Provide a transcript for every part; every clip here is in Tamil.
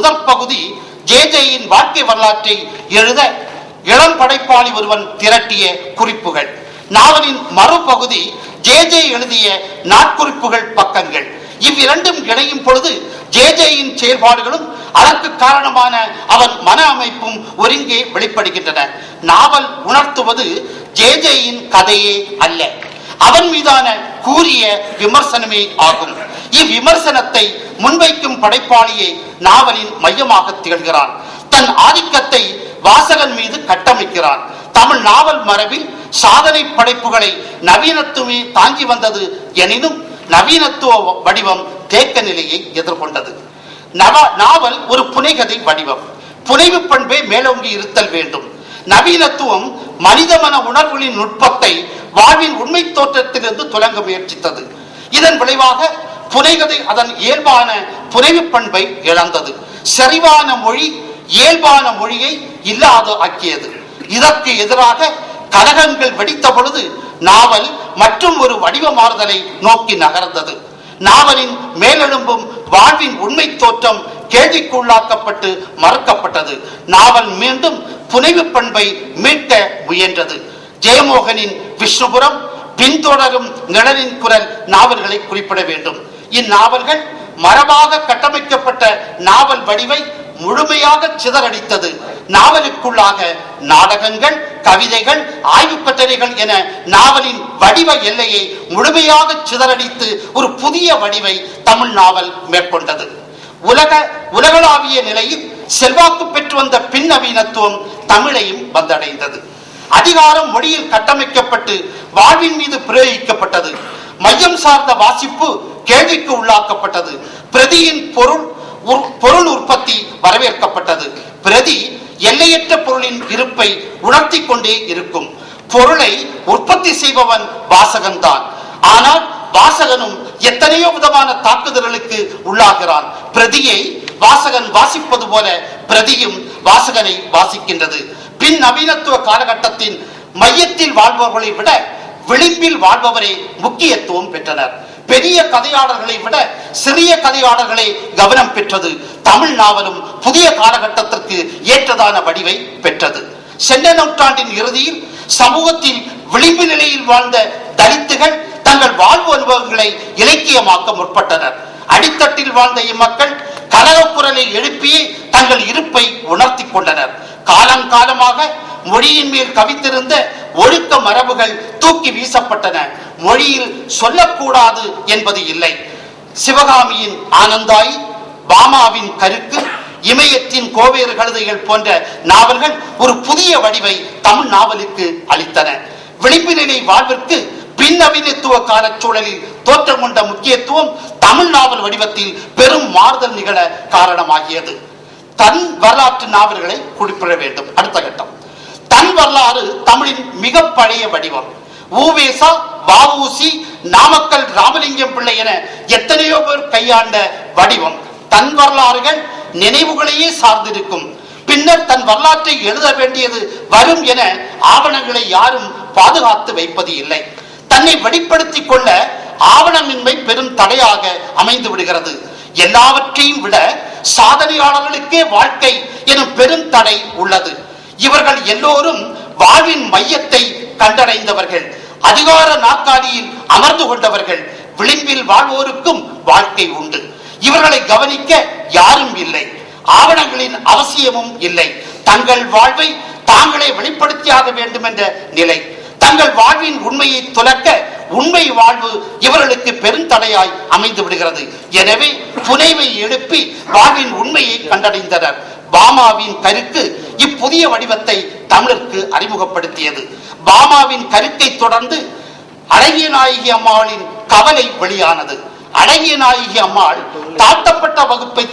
முதற் பகுதி ஜேஜேயின் வாழ்க்கை வரலாற்றை எழுத இளம் படைப்பாளி ஒருவன் திரட்டிய குறிப்புகள். நாவலின் மறுபகுதி ஜேஜே எழுதிய நாட்குறிப்புகள் பக்கங்கள். இவ்விரண்டும் இணையும் பொழுது ஜேஜேயின் செயல்பாடுகளும் அதற்கு காரணமான அவன் மன அமைப்பும் ஒருங்கே வெளிப்படுகின்றன. நாவல் உணர்த்துவது ஜேஜேயின் கதையே அல்ல, அவன் மீதான கூறிய விமர்சனமே ஆகும். இவ்விமர்சனத்தை முன்வைக்கும் படைப்பாளியை நாவலின் மையமாக திகழ்கிறான். தன் ஆதிக்கத்தை வாசகன் மீது கட்டமைக்கிறான். தமிழ் நாவல் மரபில் சாதனை படைப்புகளை நவீனத்துவமே தாங்கி வந்தது எனினும் நவீனத்துவ வடிவம் தேக்க நிலையை எதிர்கொண்டது. நாவல் ஒரு புனைகதை வடிவம். புனைவு பண்பே மேலோங்கி இருத்தல் வேண்டும். நவீனத்துவம் மனித மன உணர்வுகளின் நுட்பத்தை வாழ்வின் உண்மை தோற்றத்திலிருந்து துலங்க முயற்சித்தது. இதன் விளைவாக புனைகதை அதன் இயல்பான புனைவு பண்பை இழந்தது. செறிவான மொழி இயல்பான மொழியை இல்லாது ஆக்கியது. இதற்கு எதிராக கலகங்கள் வெடித்த பொழுது நாவல் மற்றும் ஒரு வடிவ மாறுதலை நோக்கி நகர்ந்தது. நாவலின் மேலெழும்பும் வாழ்வின் உண்மை தோற்றம் கேள்விக்குள்ளாக்கப்பட்டு மறுக்கப்பட்டது. நாவல் மீண்டும் புனைவு பண்பை மீட்க முயன்றது. ஜெயமோகனின் விஷ்ணுபுரம், பின்தொடரும் நிழலின் குரல் நாவல்களை குறிப்பிட வேண்டும். இந்நாவல்கள் மரபாக கட்டமைக்கப்பட்ட நாவல் வடிவை முழுமையாக சிதறடித்தது. நாவலுக்குள்ளாக நாடகங்கள், கவிதைகள், ஆய்வு கட்டுரைகள் என நாவலின் வடிவ எல்லையை முழுமையாக சிதறடித்து ஒரு புதிய வடிவை தமிழ் நாவல் மேற்கொண்டது. உலகளாவிய நிலையில் செல்வாக்கு பெற்று வந்த பின்னவீனத்துவம் தமிழையும் வந்தடைந்தது. அதிகாரம் மொழியில் கட்டமைக்கப்பட்டு வாழ்வின் மீது பிரயோகிக்கப்பட்டது. மையம் சார்ந்த வாசிப்பு கேள்விக்கு உள்ளாக்கப்பட்டது. பிரதியின் பொருள் உற்பத்தி வரவேற்கப்பட்டது. பிரதி எல்லையற்ற பொருளின் இருப்பை உணர்த்தி கொண்டே இருக்கும். பொருளை உற்பத்தி செய்பவன் வாசகன் தான். ஆனால் வாசகனும் எத்தனையோ விதமான தாக்குதல்களுக்கு உள்ளாகிறான். பிரதியை வாசகன் வாசிப்பது போல பிரதியும் வாசகனை வாசிக்கின்றது. பின் நவீனத்துவ காலகட்டத்தின் மையத்தில் வாழ்பவர்களை விட விளிம்பில் வாழ்பவரே முக்கியத்துவம் பெற்றனர். பெரிய கதையாளர்களை விட சிறிய கதையாளர்களை கவனம் பெற்றது. தமிழ் நாவலும் புதிய காலகட்டத்திற்கு ஏற்றதான வடிவை பெற்றது. சென்ற நூற்றாண்டின் இறுதியில் சமூகத்தில் விளிம்பு நிலையில் வாழ்ந்த தலித்துகள் தங்கள் வாழ்வு அனுபவங்களை இலக்கியமாக்க முற்பட்டனர். அடித்தட்டில் வாழ்ந்த இம்மக்கள் கலகக்குரலை எழுப்பியே தங்கள் இருப்பை உணர்த்தி கொண்டனர். காலங்காலமாக மொழியின் மேல் கவித்திருந்த ஒழுக்க மரபுகள் தூக்கி வீசப்பட்டன. மொழியில் சொல்லக்கூடாது என்பது இல்லை. சிவகாமியின் ஆனந்தாயி, பாமாவின் கருக்கு, இமயத்தின் கோவேறு கழுதைகள் போன்ற நாவல்கள் ஒரு புதிய வடிவை தமிழ் நாவலுக்கு அளித்தன. விளிம்பு நிலை வாழ்விற்கு பின்னவீனத்துவ கால சூழலில் தோற்றம் கொண்ட முக்கியத்துவம் தமிழ் நாவல் வடிவத்தில் பெரும் மாறுதல் நிகழ காரணமாகியது. தன் வரலாற்று நாவல்களை குறிப்பிட வேண்டும். அடுத்த கட்டம் தன் வரலாறு தமிழின் மிக பழைய வடிவம். ஊவேசா, வ.உ.சி., நாமக்கல் ராமலிங்கம் பிள்ளை என எத்தனையோ பேர் கையாண்ட வடிவம். தன் வரலாறுகள் நினைவுகளையே சார்ந்திருக்கும். பின்னர் தன் வரலாற்றை எழுத வேண்டியது வரும் என ஆவணங்களை யாரும் பாதுகாத்து வைப்பது இல்லை. தன்னை வெளிப்படுத்திக் கொள்ள ஆவணமின்மை பெரும் தடையாக அமைந்து விடுகிறது. எல்லாவற்றையும் விட சாதனையாளர்களுக்கே வாழ்க்கை எனும் பெரும் தடை உள்ளது. இவர்கள் எல்லோரும் வாழ்வின் மையத்தை கண்டடைந்தவர்கள். அதிகார நாற்காலியில் அமர்ந்து கொண்டவர்கள். விளிம்பில் வாழ்வோருக்கும் வாழ்க்கை உண்டு. இவர்களை கவனிக்க யாரும் இல்லை. ஆவணங்களின் அவசியமும் இல்லை. தங்கள் வாழ்வை தாங்களே வெளிப்படுத்தியாக வேண்டும் என்ற நிலை. தங்கள் வாழ்வின் உண்மையை துலக்க உண்மை வாழ்வு இவர்களுக்கு பெருந்தடையாய் அமைந்து விடுகிறது. எனவே புனைவை எழுப்பி வாழ்வின் உண்மையை கண்டடைந்தனர். பாமாவின் கருக்கு இப்புதிய வடிவத்தை தமிழருக்கு அறிமுகப்படுத்தியது. பாமாவின் கருத்தை தொடர்ந்து அழகிய நாயகி அம்மாளின் கவலை வெளியானது. அழகிய நாயகி அம்மாள் தாழ்த்தப்பட்ட வகுப்பை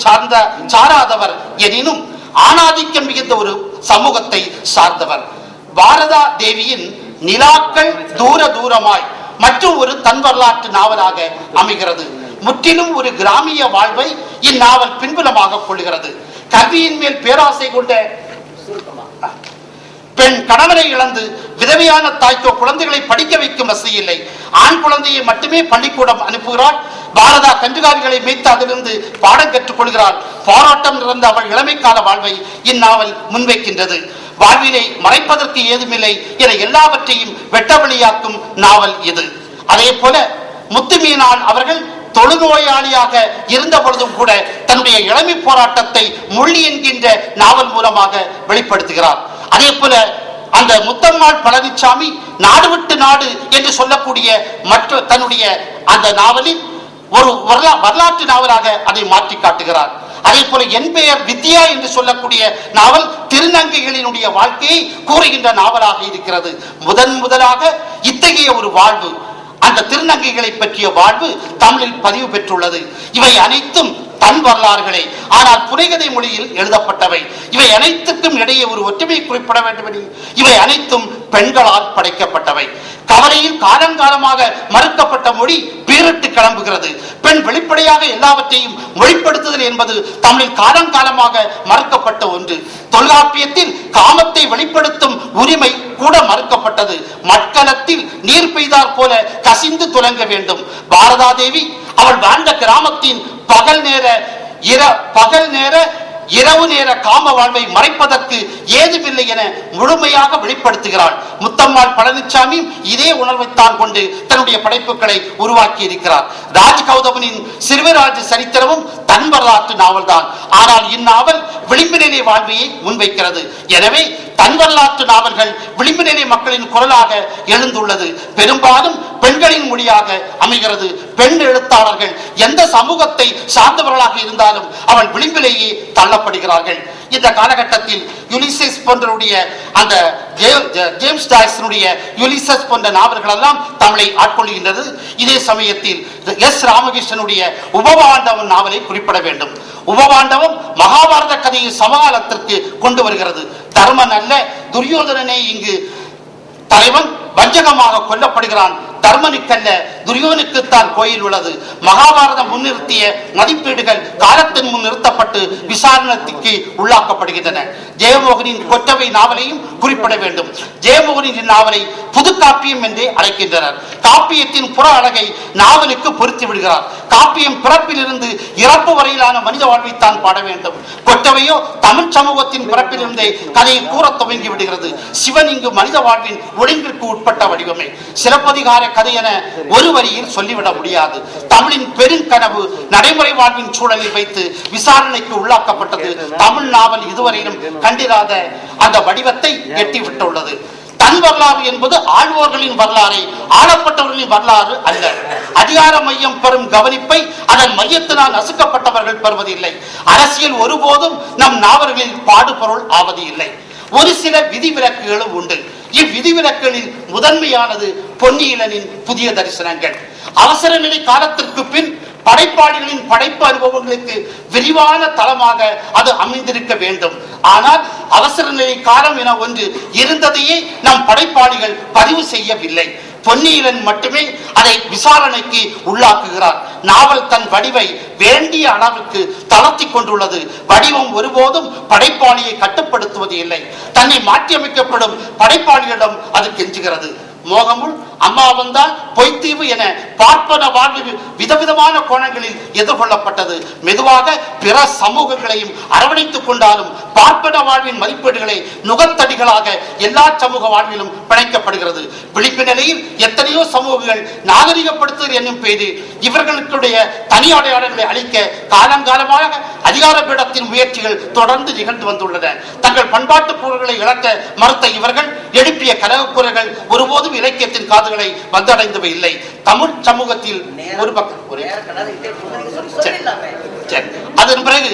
சாராதவர் எனினும் ஆணாதிக்கம் மிகுந்த ஒரு சமூகத்தை சார்ந்தவர். பாரதா தேவியின் நிலாக்கள் தூர தூரமாய் மற்றும் ஒரு தன் வரலாற்று நாவலாக அமைகிறது. முற்றிலும் ஒரு கிராமிய வாழ்வை இந்நாவல் பின்புலமாக கொள்கிறது. கல்வியின் மேல் பேராசை கொண்ட பெண் கணவனை இழந்து விதவையான தாய்க்கோ குழந்தைகளை படிக்க வைக்கும் வசதி இல்லை. ஆண் குழந்தையை மட்டுமே பள்ளிக்கூடம் அனுப்புகிறாள். பாரதா கன்றுகாரிகளை மேய்த்து அதிலிருந்து பாடம் கற்றுக் கொள்கிறார். போராட்டம் நிறைந்த அவள் இளமை கால வாழ்வை இந்நாவல் முன்வைக்கின்றது. வாழ்வினை மறைப்பதற்கு ஏதுமில்லை என எல்லாவற்றையும் வெட்டவெளியாக்கும் நாவல் இது. அதே போல முத்துமீனாள் அவர்கள் தொழுநோயாளியாக இருந்த பொழுதும் கூட தன்னுடைய இளமை போராட்டத்தை மொழி என்கின்ற நாவல் மூலமாக வெளிப்படுத்துகிறார். அதே போல அந்த முத்தம்மாள் பழனிசாமி நாடு விட்டு நாடு என்று சொல்லக்கூடிய மற்ற தன்னுடைய அந்த நாவலில் ஒரு வரலாற்று நாவலாக அதை மாற்றி காட்டுகிறார். அதே போல என் பெயர் வித்யா என்று சொல்லக்கூடிய நாவல் திருநங்கைகளினுடைய வாழ்க்கையை கூறுகின்ற நாவலாக இருக்கிறது. முதலாக இத்தகைய ஒரு வாழ்வு, அந்த திருநங்கைகளை பற்றிய வாழ்வு தமிழில் பதிவு பெற்றுள்ளது. இவை அனைத்தும் தன் வரலாறுகளே, ஆனால் புனைகதை மொழியில் எழுதப்பட்டவை. இவை அனைத்துக்கும் இடையே ஒரு ஒற்றுமை குறிப்பிட வேண்டும். இவை அனைத்தும் பெண்களால் படைக்கப்பட்டவை. கவலையில் காலங்காலமாக மறுக்கப்பட்ட மொழி பீரிட்டு கிளம்புகிறது. பெண் வெளிப்படையாக எல்லாவற்றையும் மொழிப்படுத்துதல் என்பது தமிழில் காலங்காலமாக மறுக்கப்பட்ட ஒன்று. தொல்காப்பியத்தில் காமத்தை வெளிப்படுத்தும் உரிமை கூட மறுக்கப்பட்டது. மட்கலத்தில் நீர் பெய்தார் போல கசிந்து துலங்க வேண்டும். பாரதாதேவி அவள் வாழ்ந்த கிராமத்தின் பகல் நேர இரவு நேர காம வாழ்வை மறைப்பதற்கு ஏதுமில்லை என முழுமையாக வெளிப்படுத்துகிறாள். முத்தம்மாள் பழனிசாமி இதே உணர்வைத்தான் கொண்டு தன்னுடைய படைப்புகளை உருவாக்கி இருக்கிறார். ராஜ் கௌதமனின் சிறுவராஜ் சரித்திரமும் தன் வரலாற்று நாவல் தான். ஆனால் இந்நாவல் விளிம்பு நிலை வாழ்வையை முன்வைக்கிறது. எனவே தன் வரலாற்று நாவல்கள் விளிம்பு நிலை மக்களின் குரலாக எழுந்துள்ளது. பெரும்பாலும் பெண்களின் மொழியாக அமைகிறது. பெண் எழுத்தாளர்கள் எந்த சமூகத்தை சார்ந்தவர்களாக இருந்தாலும் அவள் விளிம்பிலேயே தள்ளப்படுகிறார்கள். இந்த காலகட்டத்தில் யுலிசஸ் போன்றவருடைய அந்த ஜேம்ஸ் ஜாய்ஸினுடைய யுலிசஸ் போன்ற நாவல்கள் எல்லாம் தமிழை ஆட்கொள்கின்றது. இதே சமயத்தில் எஸ் ராமகிருஷ்ணனுடைய உபவாண்டவன் நாவலை குறிப்பிட வேண்டும். உபவாண்டவம் மகாபாரத கதையை சமகாலத்திற்கு கொண்டு வருகிறது. தர்மன் அல்ல துரியோதனனே இங்கு தலைவன் வஞ்சகமாக கொல்லப்படுகிறான். தர்மனுக்கல்ல துரியோனுக்குத்தான் கோயில் உள்ளது. மகாபாரதம் முன்னிறுத்திய மதிப்பீடுகள் காலத்தின் முன் நிறுத்தப்பட்டு விசாரணைக்கு உள்ளாக்கப்படுகின்றன. ஜெயமோகனின் கொற்றவை நாவலையும் குறிப்பிட வேண்டும். ஜெயமோகனின் நாவலை புது காப்பியம் என்றே அழைக்கின்றனர். காப்பியத்தின் புற அழகை நாவலுக்கு பொருத்தி விடுகிறார். காப்பியம் பிறப்பிலிருந்து இறப்பு வரையிலான மனித வாழ்வைத்தான் பாட வேண்டும். கொற்றவையோ தமிழ் சமூகத்தின் பிறப்பிலிருந்தே கதையை கூற துவங்கி விடுகிறது. சிவன் இங்கு மனித வாழ்வின் ஒழுங்கிற்கு உட்பட்ட வடிவமே. சிலப்பதிகார கதை என ஒரு வரியில் சொல்லிவிட முடியாது. தமிழின் பெருங்கனவு நடைமுறை வாழ்வின் சூழலில் வைத்து விசாரணைக்கு உள்ளாக்கப்பட்டது. தமிழ் நாவல் இதுவரையிலும் கண்டிராத அந்த வடிவத்தை எட்டிவிட்டுள்ளது. தன் வரலாறு என்பது ஆழ்வோர்களின் வரலாறு, ஆளப்பட்டவர்களின் வரலாறு அல்ல. அதிகார மையம் பெறும் கவனிப்பை அதன் மையத்தினால் நசுக்கப்பட்டவர்கள் பெறுவதில்லை. அரசியல் ஒருபோதும் நம் நாவல்களில் பாடுபொருள் ஆவது இல்லை. ஒரு சில விதிவிலக்குகளும் உண்டு. இவ்விதிவிலக்குகளில் முதன்மையானது பொன்னியிலனின் புதிய தரிசனங்கள். அவசர நிலை காலத்திற்கு பின் படைப்பாளிகளின் படைப்பு அனுபவங்களுக்கு விரிவான தளமாக அது அமைந்திருக்க வேண்டும். ஆனால் அவசர நிலை காலம் என ஒன்று இருந்ததையே நம் படைப்பாளிகள் பதிவு செய்யவில்லை. பொன்னியிலன் மட்டுமே அதை விசாரணைக்கு உள்ளாக்குகிறார். நாவல் தன் வடிவை வேண்டிய அளவுக்கு தளர்த்தி கொண்டுள்ளது. வடிவம் ஒருபோதும் படைப்பாளியை கட்டுப்படுத்துவது இல்லை. தன்னை மாற்றியமைக்கப்படும் படைப்பாளிகளிடம் அது கெஞ்சுகிறது. மோகமுள், அம்மா வந்தால் பொய்த்தீவு என பார்ப்பன வாழ்வு விதவிதமான கோணங்களில் எதிர்கொள்ளப்பட்டது. மெதுவாக பிற சமூகங்களையும் அரவணைத்துக் கொண்டாலும் பார்ப்பன வாழ்வின் மதிப்பீடுகளை நுகத்தடிகளாக எல்லா சமூக வாழ்விலும் பிணைக்கப்படுகிறது. விழிப்பு நிலையில் எத்தனையோ சமூகங்கள் நாகரிகப்படுத்துதல் என்னும் பெயரில் இவர்களுடைய தனி அடையாளங்களை அளிக்க காலங்காலமாக அதிகார பீடத்தின் முயற்சிகள் தொடர்ந்து நிகழ்ந்து வந்துள்ளன. தங்கள் பண்பாட்டு கூறுகளை இழக்க மறுத்த இவர்கள் எழுப்பிய கலகக்குறைகள் ஒருபோதும் இலக்கியத்தின் காதுகளை வந்தடைந்தவை இல்லை. தமிழ் சமூகத்தில் ஒரு பக்கம் அதன் பிறகு